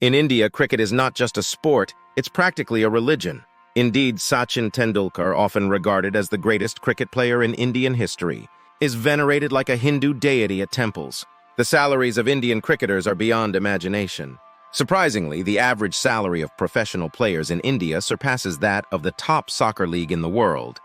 In India, cricket is not just a sport, it's practically a religion. Indeed, Sachin Tendulkar, often regarded as the greatest cricket player in Indian history, is venerated like a Hindu deity at temples. The salaries of Indian cricketers are beyond imagination. Surprisingly, the average salary of professional players in India surpasses that of the top soccer league in the world.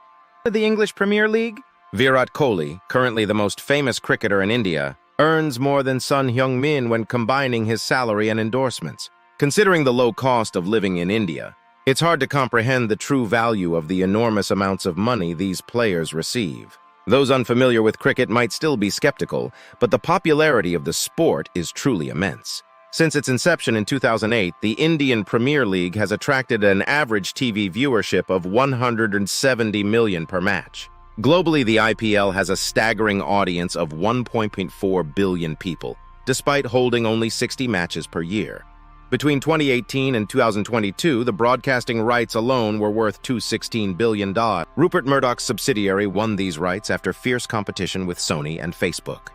The English Premier League? Virat Kohli, currently the most famous cricketer in India, earns more than Sun Heung-min when combining his salary and endorsements. Considering the low cost of living in India, it's hard to comprehend the true value of the enormous amounts of money these players receive. Those unfamiliar with cricket might still be skeptical, but the popularity of the sport is truly immense. Since its inception in 2008, the Indian Premier League has attracted an average TV viewership of 170 million per match. Globally, the IPL has a staggering audience of 1.4 billion people, despite holding only 60 matches per year. Between 2018 and 2022, the broadcasting rights alone were worth $216 billion. Rupert Murdoch's subsidiary won these rights after fierce competition with Sony and Facebook.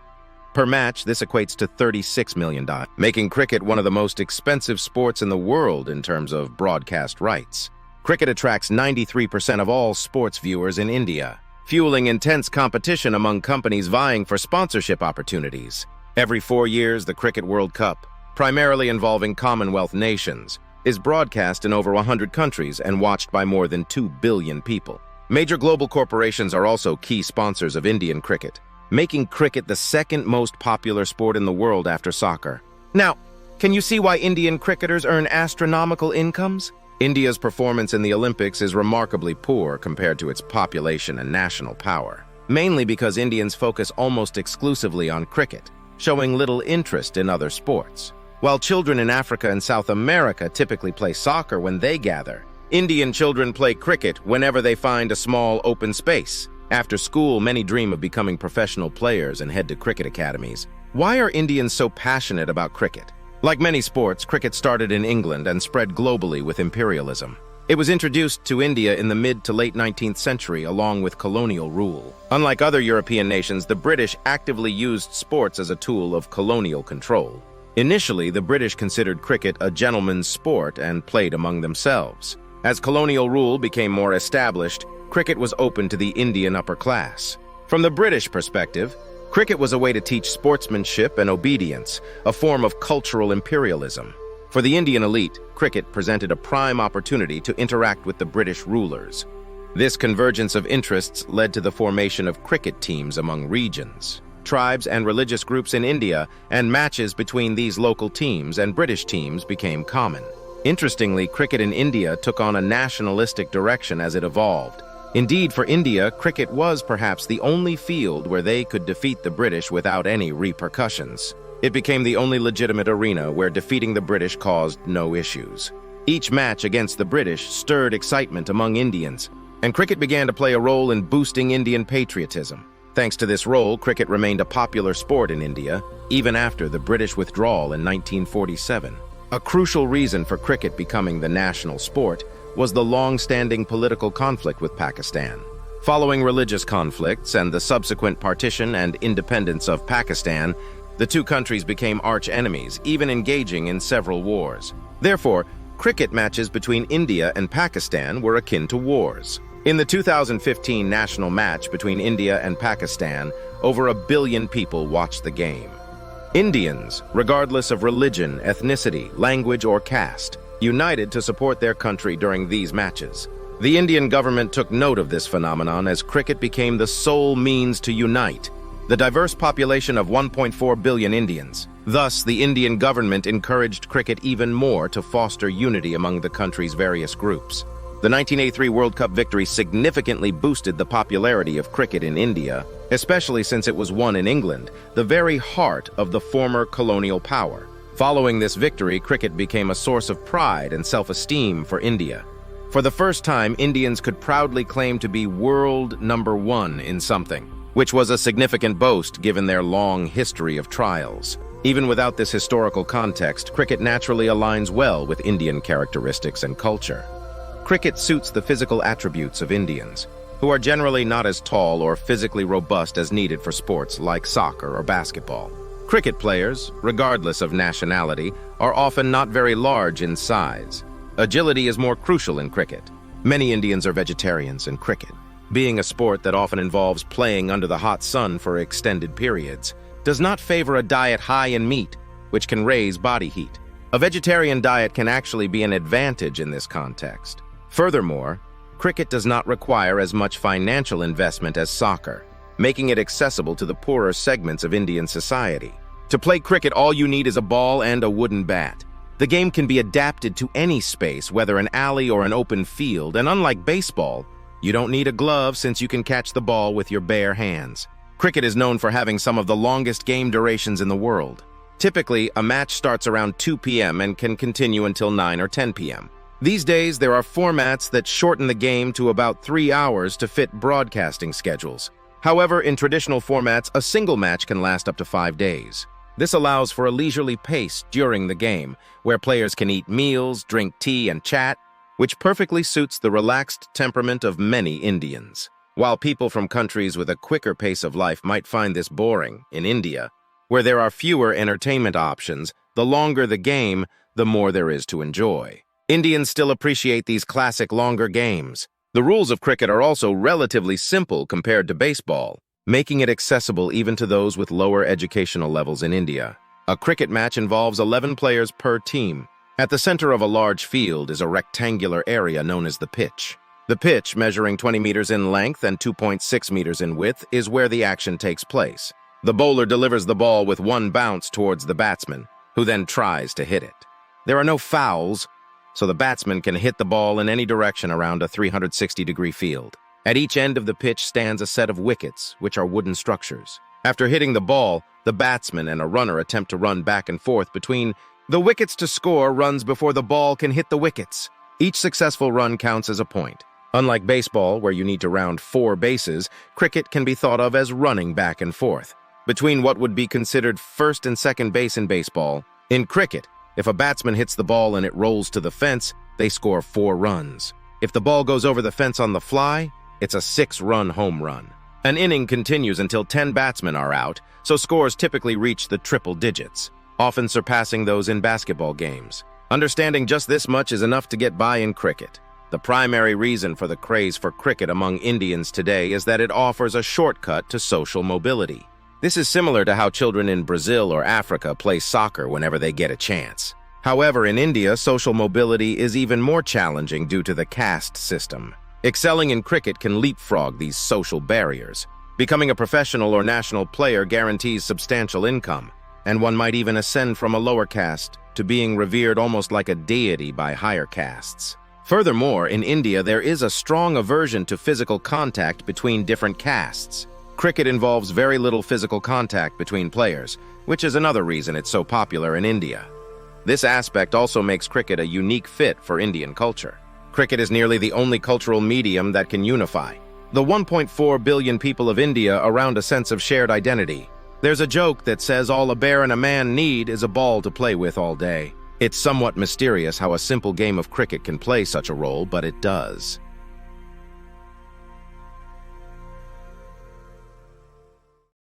Per match, this equates to $36 million, making cricket one of the most expensive sports in the world in terms of broadcast rights. Cricket attracts 93% of all sports viewers in India, fueling intense competition among companies vying for sponsorship opportunities. Every 4 years, the Cricket World Cup, primarily involving Commonwealth nations, is broadcast in over 100 countries and watched by more than 2 billion people. Major global corporations are also key sponsors of Indian cricket, making cricket the second most popular sport in the world after soccer. Now, can you see why Indian cricketers earn astronomical incomes? India's performance in the Olympics is remarkably poor compared to its population and national power, mainly because Indians focus almost exclusively on cricket, showing little interest in other sports. While children in Africa and South America typically play soccer when they gather, Indian children play cricket whenever they find a small open space. After school, many dream of becoming professional players and head to cricket academies. Why are Indians so passionate about cricket? Like many sports, cricket started in England and spread globally with imperialism. It was introduced to India in the mid to late 19th century along with colonial rule. Unlike other European nations, the British actively used sports as a tool of colonial control. Initially, the British considered cricket a gentleman's sport and played among themselves. As colonial rule became more established, cricket was open to the Indian upper class. From the British perspective, cricket was a way to teach sportsmanship and obedience, a form of cultural imperialism. For the Indian elite, cricket presented a prime opportunity to interact with the British rulers. This convergence of interests led to the formation of cricket teams among regions, tribes, and religious groups in India, and matches between these local teams and British teams became common. Interestingly, cricket in India took on a nationalistic direction as it evolved. Indeed, for India, cricket was perhaps the only field where they could defeat the British without any repercussions. It became the only legitimate arena where defeating the British caused no issues. Each match against the British stirred excitement among Indians, and cricket began to play a role in boosting Indian patriotism. Thanks to this role, cricket remained a popular sport in India, even after the British withdrawal in 1947. A crucial reason for cricket becoming the national sport was the long-standing political conflict with Pakistan. Following religious conflicts and the subsequent partition and independence of Pakistan, the two countries became arch-enemies, even engaging in several wars. Therefore, cricket matches between India and Pakistan were akin to wars. In the 2015 national match between India and Pakistan, over 1 billion people watched the game. Indians, regardless of religion, ethnicity, language, or caste, united to support their country during these matches. The Indian government took note of this phenomenon as cricket became the sole means to unite the diverse population of 1.4 billion Indians. Thus, the Indian government encouraged cricket even more to foster unity among the country's various groups. The 1983 World Cup victory significantly boosted the popularity of cricket in India, especially since it was won in England, the very heart of the former colonial power. Following this victory, cricket became a source of pride and self-esteem for India. For the first time, Indians could proudly claim to be world number one in something, which was a significant boast given their long history of trials. Even without this historical context, cricket naturally aligns well with Indian characteristics and culture. Cricket suits the physical attributes of Indians, who are generally not as tall or physically robust as needed for sports like soccer or basketball. Cricket players, regardless of nationality, are often not very large in size. Agility is more crucial in cricket. Many Indians are vegetarians in cricket. Being a sport that often involves playing under the hot sun for extended periods, does not favor a diet high in meat, which can raise body heat. A vegetarian diet can actually be an advantage in this context. Furthermore, cricket does not require as much financial investment as soccer, making it accessible to the poorer segments of Indian society. To play cricket, all you need is a ball and a wooden bat. The game can be adapted to any space, whether an alley or an open field, and unlike baseball, you don't need a glove since you can catch the ball with your bare hands. Cricket is known for having some of the longest game durations in the world. Typically, a match starts around 2 p.m. and can continue until 9 or 10 p.m. These days, there are formats that shorten the game to about 3 hours to fit broadcasting schedules. However, in traditional formats, a single match can last up to 5 days. This allows for a leisurely pace during the game, where players can eat meals, drink tea, and chat, which perfectly suits the relaxed temperament of many Indians. While people from countries with a quicker pace of life might find this boring, in India, where there are fewer entertainment options, the longer the game, the more there is to enjoy. Indians still appreciate these classic longer games. The rules of cricket are also relatively simple compared to baseball, making it accessible even to those with lower educational levels in India. A cricket match involves 11 players per team. At the center of a large field is a rectangular area known as the pitch. The pitch, measuring 20 meters in length and 2.6 meters in width, is where the action takes place. The bowler delivers the ball with one bounce towards the batsman, who then tries to hit it. There are no fouls, so the batsman can hit the ball in any direction around a 360-degree field. At each end of the pitch stands a set of wickets, which are wooden structures. After hitting the ball, the batsman and a runner attempt to run back and forth between the wickets to score runs before the ball can hit the wickets. Each successful run counts as a point. Unlike baseball, where you need to round 4 bases, cricket can be thought of as running back and forth between what would be considered first and second base in baseball. In cricket, if a batsman hits the ball and it rolls to the fence, they score 4 runs. If the ball goes over the fence on the fly, it's a 6-run home run. An inning continues until 10 batsmen are out, so scores typically reach the triple digits, often surpassing those in basketball games. Understanding just this much is enough to get by in cricket. The primary reason for the craze for cricket among Indians today is that it offers a shortcut to social mobility. This is similar to how children in Brazil or Africa play soccer whenever they get a chance. However, in India, social mobility is even more challenging due to the caste system. Excelling in cricket can leapfrog these social barriers. Becoming a professional or national player guarantees substantial income, and one might even ascend from a lower caste to being revered almost like a deity by higher castes. Furthermore, in India, there is a strong aversion to physical contact between different castes. Cricket involves very little physical contact between players, which is another reason it's so popular in India. This aspect also makes cricket a unique fit for Indian culture. Cricket is nearly the only cultural medium that can unify the 1.4 billion people of India around a sense of shared identity. There's a joke that says all a bear and a man need is a ball to play with all day. It's somewhat mysterious how a simple game of cricket can play such a role, but it does.